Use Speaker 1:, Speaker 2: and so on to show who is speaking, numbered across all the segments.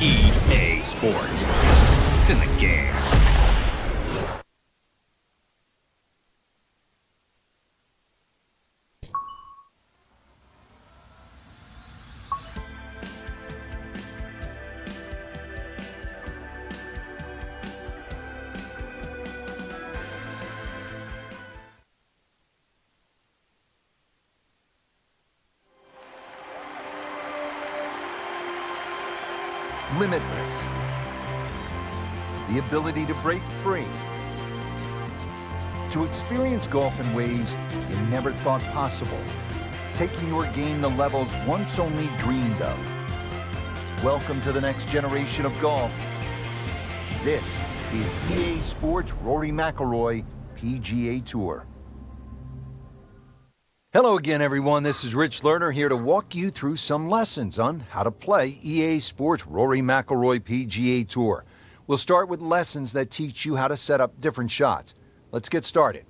Speaker 1: EA Sports. It's in the game.
Speaker 2: Limitless. The ability to break free. To experience golf in ways you never thought possible. Taking your game to levels once only dreamed of. Welcome to the next generation of golf. This is EA Sports Rory McIlRoy PGA Tour. Hello again, everyone. This is Rich Lerner here to walk you through some lessons on how to play EA Sports Rory McIlRoy PGA Tour. We'll start with lessons that teach you how to set up different shots. Let's get started.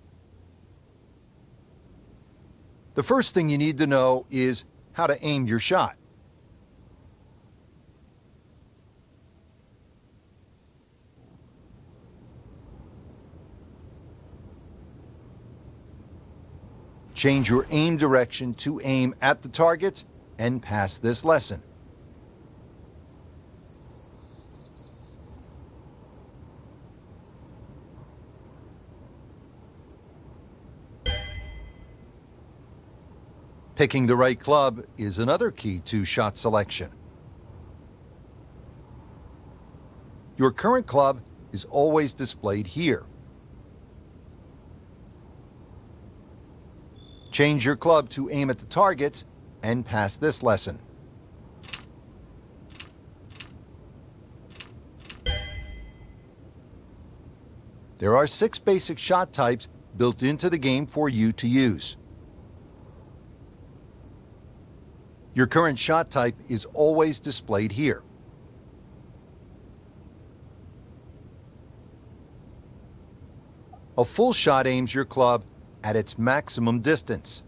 Speaker 2: The first thing you need to know is how to aim your shot. Change your aim direction to aim at the targets and pass this lesson. Picking the right club is another key to shot selection. Your current club is always displayed here. Change your club to aim at the targets and pass this lesson. There are 6 basic shot types built into the game for you to use. Your current shot type is always displayed here. A full shot aims your club at its maximum distance.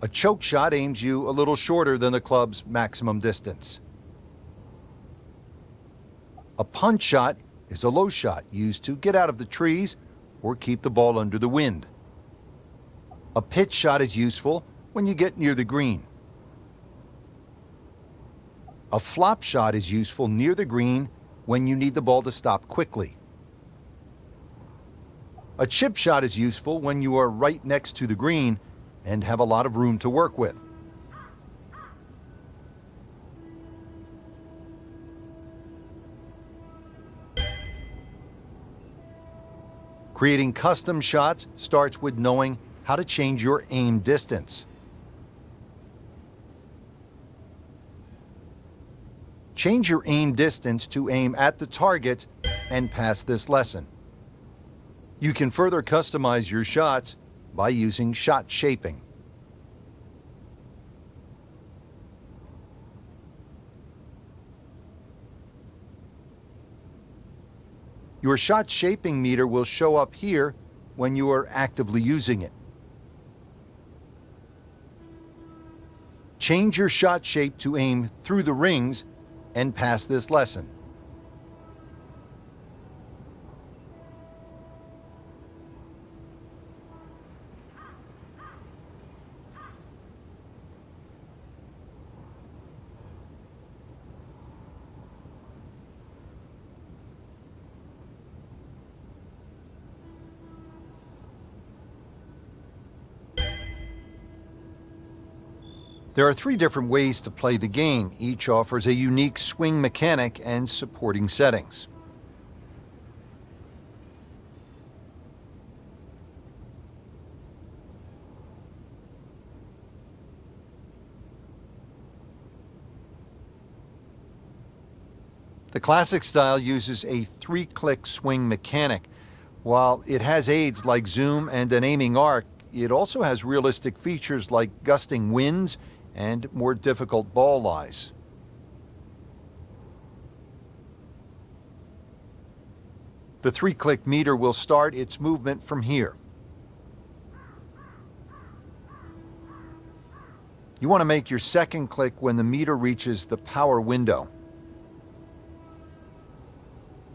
Speaker 2: A choke shot aims you a little shorter than the club's maximum distance. A punch shot is a low shot used to get out of the trees or keep the ball under the wind. A pitch shot is useful when you get near the green. A flop shot is useful near the green when you need the ball to stop quickly. A chip shot is useful when you are right next to the green and have a lot of room to work with. Creating custom shots starts with knowing how to change your aim distance. Change your aim distance to aim at the target and pass this lesson. You can further customize your shots by using shot shaping. Your shot shaping meter will show up here when you are actively using it. Change your shot shape to aim through the rings and pass this lesson. There are 3 different ways to play the game. Each offers a unique swing mechanic and supporting settings. The classic style uses a 3-click swing mechanic. While it has aids like zoom and an aiming arc, it also has realistic features like gusting winds and more difficult ball lies. The 3-click meter will start its movement from here. You want to make your second click when the meter reaches the power window.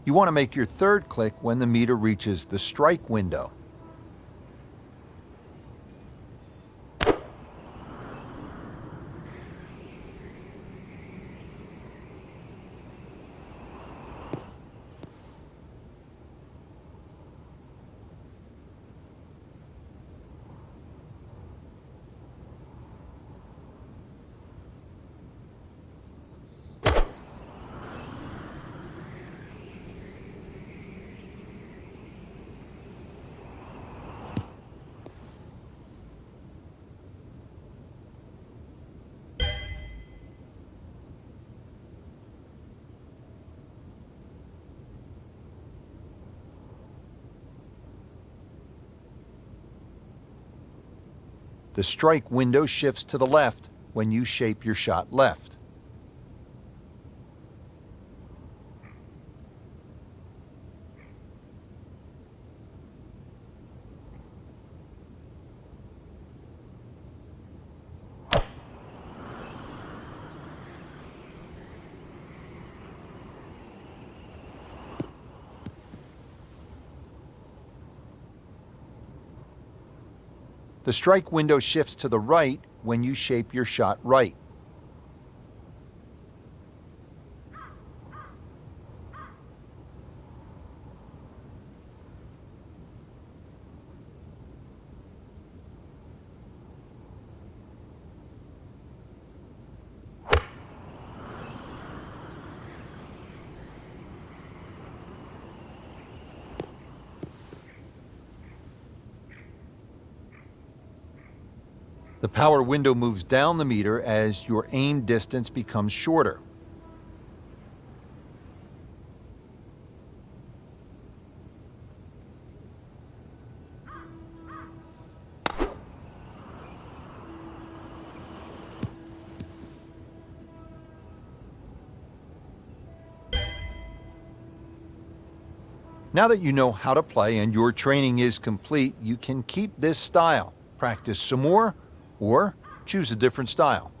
Speaker 2: You want to make your third click when the meter reaches the strike window. The strike window shifts to the left when you shape your shot left. The strike window shifts to the right when you shape your shot right. The power window moves down the meter as your aim distance becomes shorter. Now that you know how to play and your training is complete, you can keep this style, practice some more, or choose a different style.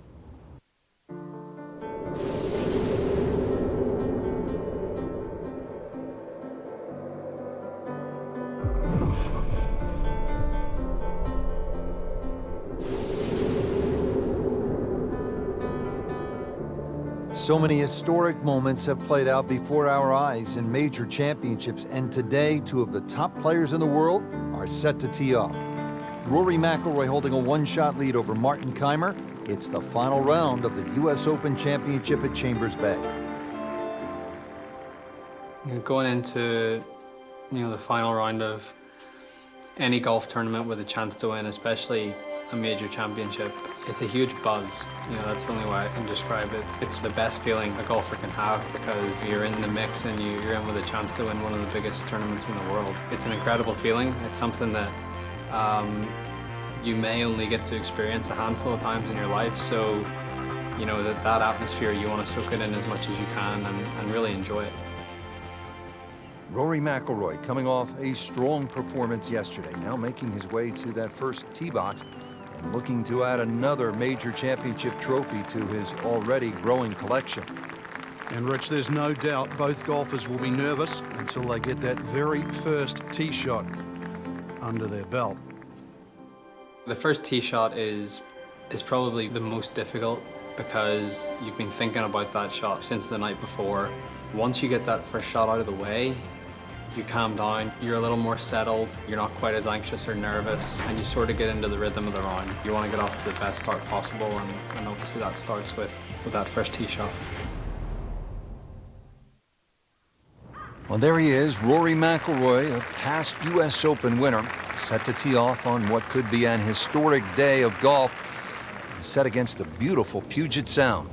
Speaker 2: So many historic moments have played out before our eyes in major championships, and today, two of the top players in the world are set to tee off. Rory McIlRoy holding a one-shot lead over Martin Keimer. It's the final round of the U.S. Open Championship at Chambers Bay.
Speaker 3: Going into the final round of any golf tournament with a chance to win, especially a major championship, it's a huge buzz. That's the only way I can describe it. It's the best feeling a golfer can have because you're in the mix and you're in with a chance to win one of the biggest tournaments in the world. It's an incredible feeling. It's something that you may only get to experience a handful of times in your life, so that atmosphere, you want to soak it in as much as you can and really enjoy it.
Speaker 2: Rory McIlRoy coming off a strong performance yesterday, now making his way to that first tee box and looking to add another major championship trophy to his already growing collection.
Speaker 4: And Rich, there's no doubt both golfers will be nervous until they get that very first tee shot under their belt.
Speaker 3: The first tee shot is probably the most difficult because you've been thinking about that shot since the night before. Once you get that first shot out of the way, you calm down, you're a little more settled, you're not quite as anxious or nervous, and you sort of get into the rhythm of the round. You want to get off to the best start possible, and obviously that starts with that first tee shot.
Speaker 2: Well, there he is, Rory McIlRoy, a past U.S. Open winner, set to tee off on what could be an historic day of golf, set against the beautiful Puget Sound.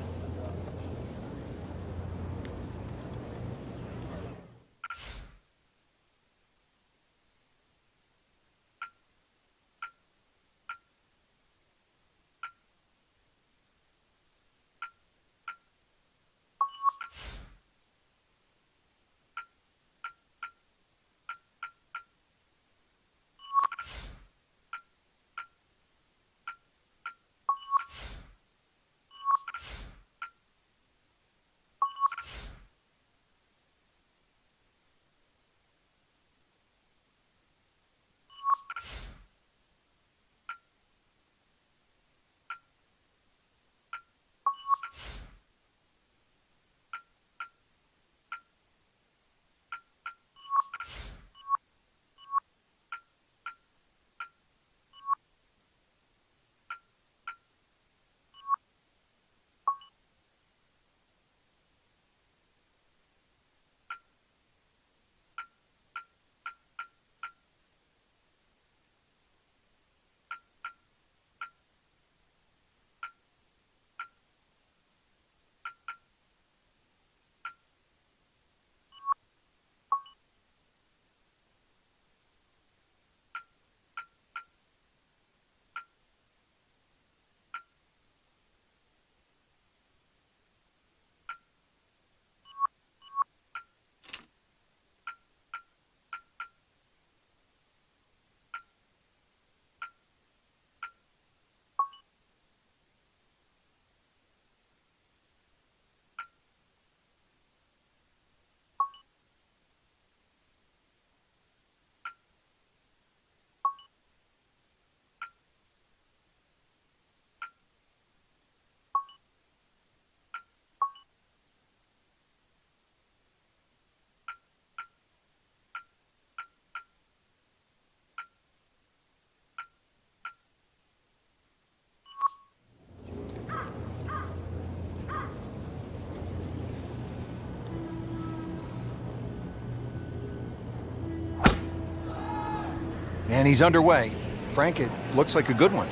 Speaker 2: And he's underway. Frank, it looks like a good one.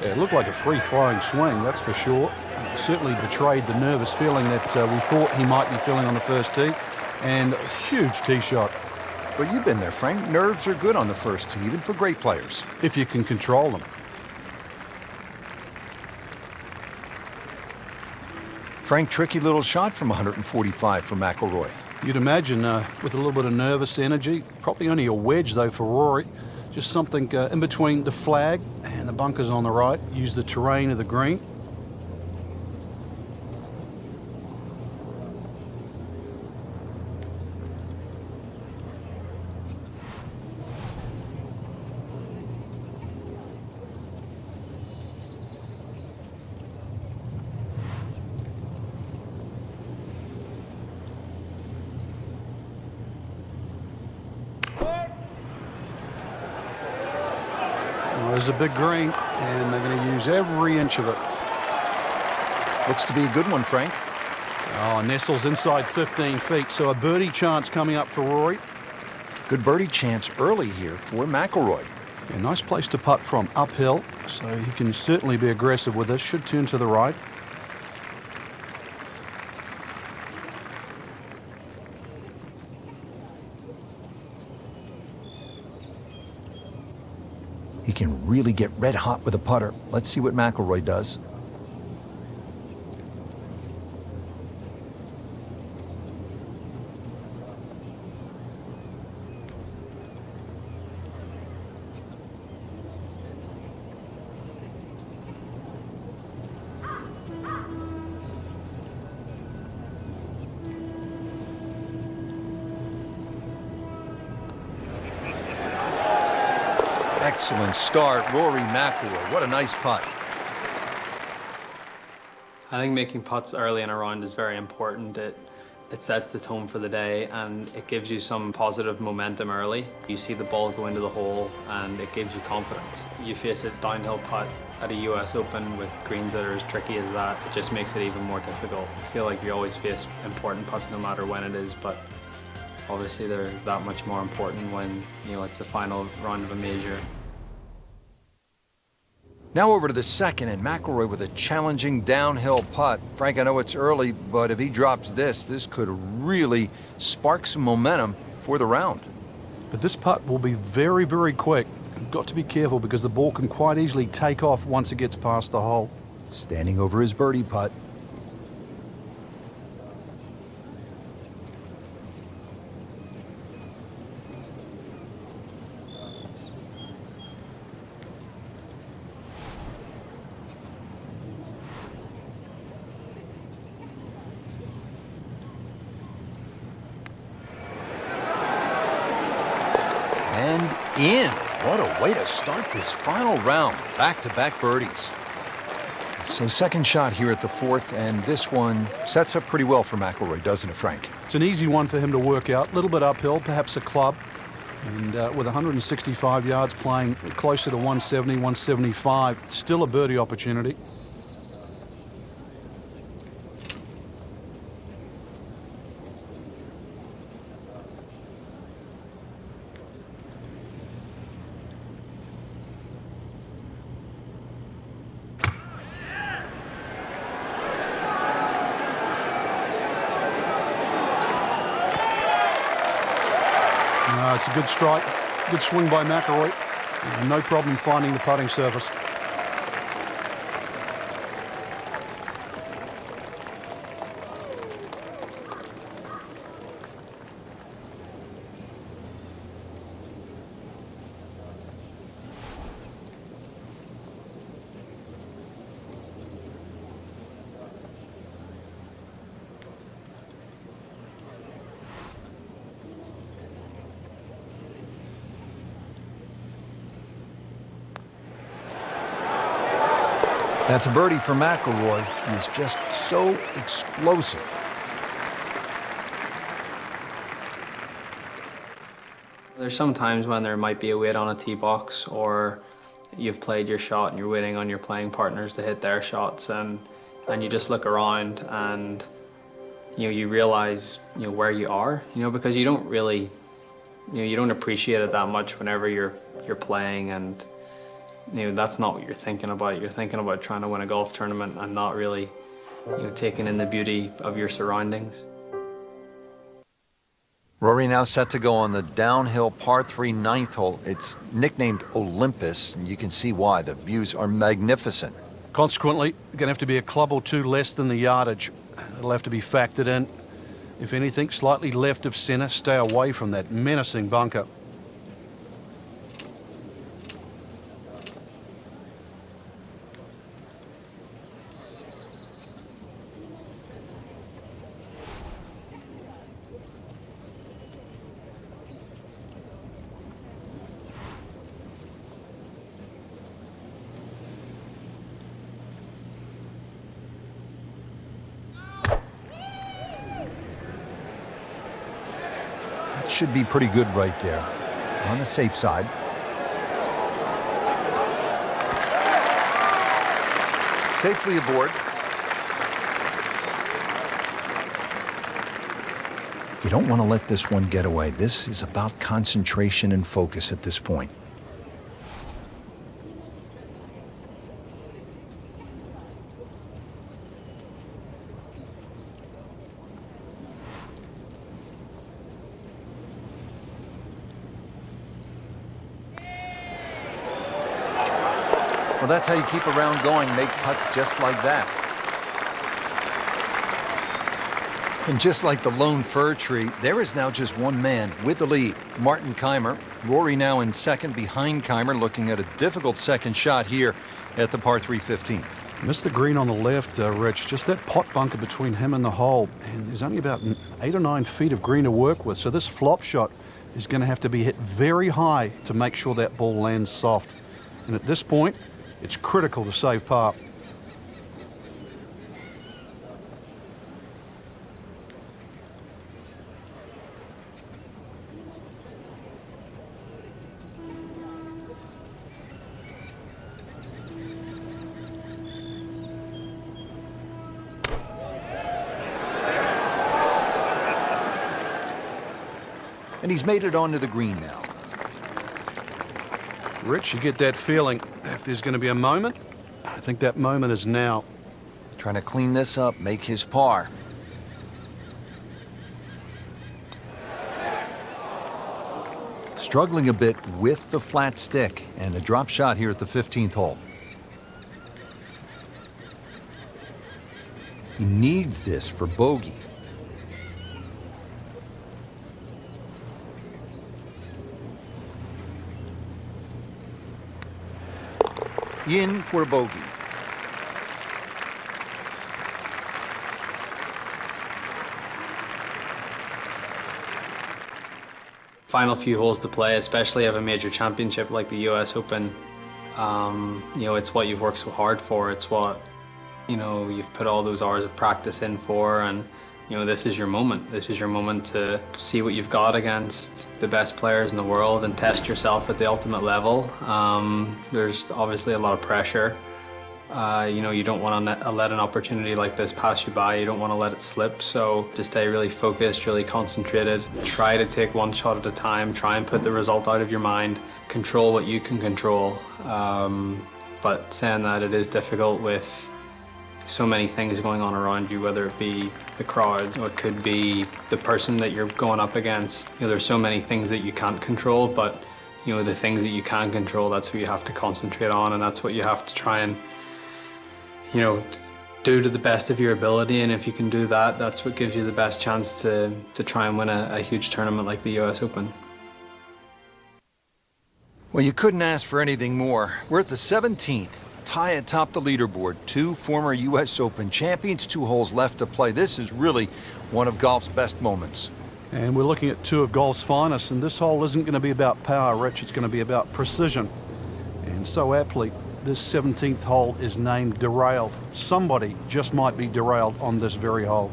Speaker 4: Yeah, it looked like a free-flowing swing, that's for sure. Certainly betrayed the nervous feeling that we thought he might be feeling on the first tee. And a huge tee shot.
Speaker 2: But you've been there, Frank. Nerves are good on the first tee, even for great players.
Speaker 4: If you can control them.
Speaker 2: Frank, tricky little shot from 145 for McIlroy.
Speaker 4: You'd imagine with a little bit of nervous energy. Probably only a wedge, though, for Rory. Just something in between the flag and the bunkers on the right. Use the terrain of the green. There's a big green, and they're going to use every inch of it.
Speaker 2: Looks to be a good one, Frank.
Speaker 4: Oh, nestles inside 15 feet, so a birdie chance coming up for Rory.
Speaker 2: Good birdie chance early here for McIlroy.
Speaker 4: A nice place to putt from, uphill, so he can certainly be aggressive with this. Should turn to the right.
Speaker 2: He can really get red hot with a putter. Let's see what McIlroy does. Excellent start, Rory McIlroy. What a nice putt.
Speaker 3: I think making putts early in a round is very important. It sets the tone for the day and it gives you some positive momentum early. You see the ball go into the hole and it gives you confidence. You face a downhill putt at a US Open with greens that are as tricky as that, it just makes it even more difficult. I feel like you always face important putts no matter when it is, but obviously they're that much more important when, you know, it's the final round of a major.
Speaker 2: Now over to the second, and McIlroy with a challenging downhill putt. Frank, I know it's early, but if he drops this, this could really spark some momentum for the round.
Speaker 4: But this putt will be very, very quick. You've got to be careful because the ball can quite easily take off once it gets past the hole.
Speaker 2: Standing over his birdie putt. And in. What a way to start this final round. Back-to-back birdies. So second shot here at the fourth, and this one sets up pretty well for McIlroy, doesn't it, Frank?
Speaker 4: It's an easy one for him to work out. A little bit uphill, perhaps a club. And with 165 yards playing closer to 170, 175, still a birdie opportunity. It's a good strike, good swing by McIlroy. No problem finding the putting surface.
Speaker 2: That's a birdie for McIlroy. He is just so explosive.
Speaker 3: There's some times when there might be a wait on a tee box, or you've played your shot and you're waiting on your playing partners to hit their shots, and you just look around and you realize where you are, because you don't really you don't appreciate it that much whenever you're you're playing, and that's not what you're thinking about. You're thinking about trying to win a golf tournament and not really taking in the beauty of your surroundings.
Speaker 2: Rory now set to go on the downhill par 3 9th hole. It's nicknamed Olympus, and you can see why. The views are magnificent.
Speaker 4: Consequently, going to have to be a club or two less than the yardage. It'll have to be factored in. If anything, slightly left of centre, stay away from that menacing bunker.
Speaker 2: Should be pretty good right there, on the safe side. Safely aboard. You don't want to let this one get away. This is about concentration and focus at this point. Well, that's how you keep a round going, make putts just like that. And just like the lone fir tree, there is now just one man with the lead, Martin Kaymer. Rory now in second behind Kaymer, looking at a difficult second shot here at the par 3 15th.
Speaker 4: Missed the green on the left, Rich. Just that pot bunker between him and the hole. And there's only about 8 or 9 feet of green to work with. So this flop shot is going to have to be hit very high to make sure that ball lands soft. And at this point, it's critical to save par.
Speaker 2: And he's made it onto the green now.
Speaker 4: Rich, you get that feeling. If there's going to be a moment, I think that moment is now.
Speaker 2: Trying to clean this up, make his par. Struggling a bit with the flat stick, and a drop shot here at the 15th hole. He needs this for bogey. In for a bogey.
Speaker 3: Final few holes to play, especially of a major championship like the US Open. It's what you've worked so hard for. It's what you've put all those hours of practice in for, and this is your moment. This is your moment to see what you've got against the best players in the world and test yourself at the ultimate level. There's obviously a lot of pressure. You don't want to let an opportunity like this pass you by. You don't want to let it slip. So to stay really focused, really concentrated, try to take one shot at a time, try and put the result out of your mind, control what you can control. But saying that, it is difficult with so many things going on around you, whether it be the crowds or it could be the person that you're going up against. There's so many things that you can't control, but the things that you can control, that's what you have to concentrate on, and that's what you have to try and do to the best of your ability. And if you can do that, that's what gives you the best chance to try and win a huge tournament like the US Open.
Speaker 2: Well, you couldn't ask for anything more. We're at the 17th. Tie atop the leaderboard. 2 former U.S. Open champions, 2 holes left to play. This is really one of golf's best moments.
Speaker 4: And we're looking at 2 of golf's finest, and this hole isn't going to be about power, Rich. It's going to be about precision. And so aptly, this 17th hole is named Derailed. Somebody just might be derailed on this very hole.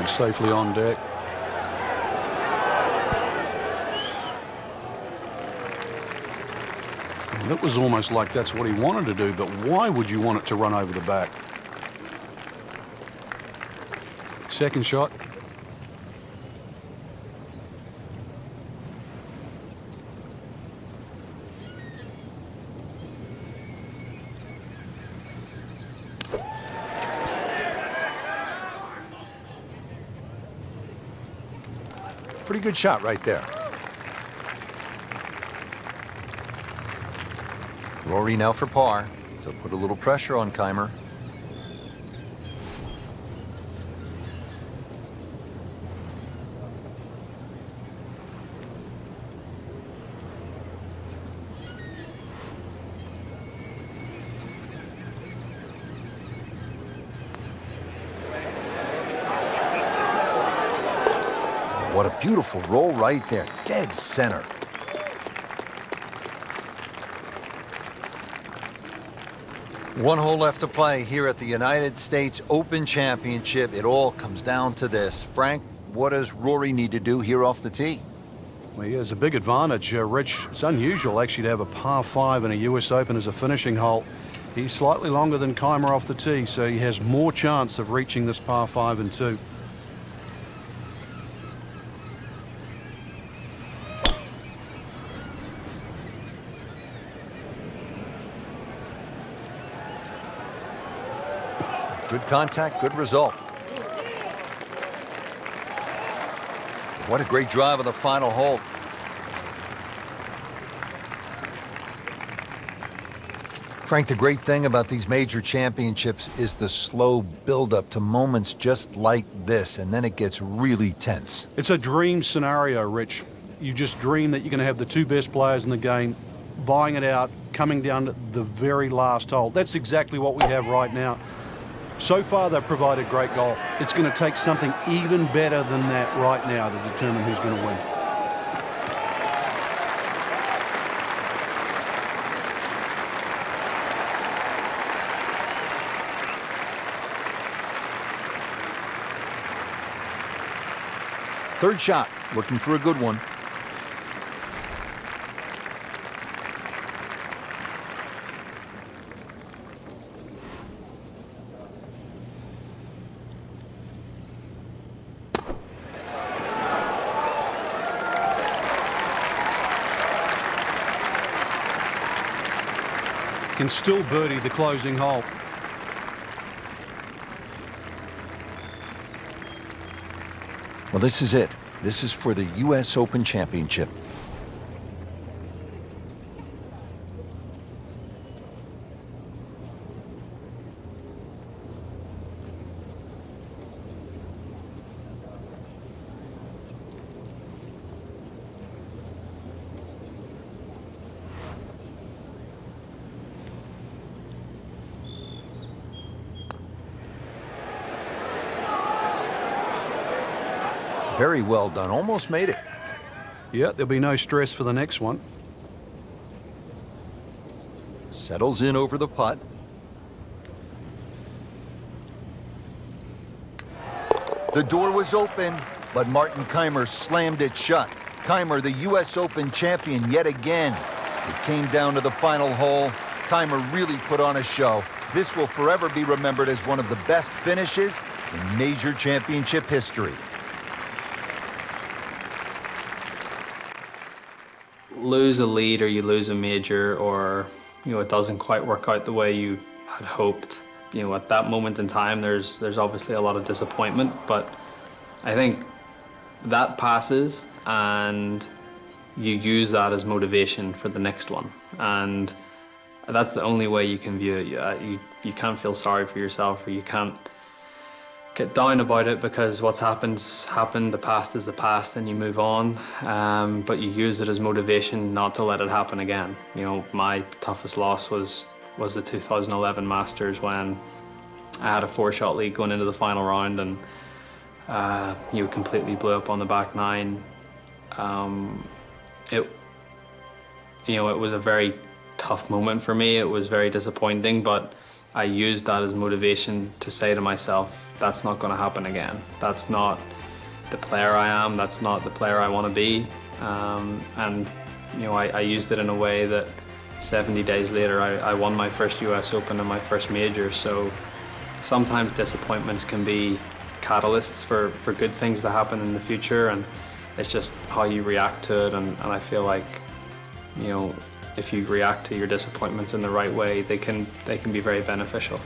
Speaker 4: He's safely on deck. And it was almost like that's what he wanted to do, but why would you want it to run over the back? Second shot.
Speaker 2: Pretty good shot right there. Rory now for par to put a little pressure on Keimer. What a beautiful roll right there, dead center. One hole left to play here at the United States Open Championship. It all comes down to this. Frank, what does Rory need to do here off the tee?
Speaker 4: Well, he has a big advantage, Rich. It's unusual actually to have a par 5 in a US Open as a finishing hole. He's slightly longer than Keimer off the tee, so he has more chance of reaching this par 5 and 2.
Speaker 2: Good contact, good result. What a great drive of the final hole. Frank, the great thing about these major championships is the slow build-up to moments just like this, and then it gets really tense.
Speaker 4: It's a dream scenario, Rich. You just dream that you're going to have the two best players in the game vying it out, coming down to the very last hole. That's exactly what we have right now. So far, they've provided great golf. It's going to take something even better than that right now to determine who's going to win.
Speaker 2: Third shot, looking for a good one.
Speaker 4: Can still birdie the closing hole.
Speaker 2: Well, this is it. This is for the US Open Championship. Very well done. Almost made it.
Speaker 4: Yeah, there'll be no stress for the next one.
Speaker 2: Settles in over the putt. The door was open, but Martin Keimer slammed it shut. Keimer, the US Open champion yet again. It came down to the final hole. Keimer really put on a show. This will forever be remembered as one of the best finishes in major championship history.
Speaker 3: Lose a lead or you lose a major, or it doesn't quite work out the way you had hoped. At that moment in time there's obviously a lot of disappointment, but I think that passes and you use that as motivation for the next one, and that's the only way you can view it. You can't feel sorry for yourself, or you can't get down about it, because what's happened's happened. The past is the past and you move on, but you use it as motivation not to let it happen again. My toughest loss was the 2011 Masters, when I had a 4-shot lead going into the final round and you completely blew up on the back nine. It was a very tough moment for me. It was very disappointing, but I used that as motivation to say to myself, that's not going to happen again. That's not the player I am, that's not the player I want to be. And you know, I used it in a way that 70 days later I won my first US Open and my first major. So sometimes disappointments can be catalysts for good things to happen in the future, and it's just how you react to it. And I feel like, you know, if you react to your disappointments in the right way, they can be very beneficial.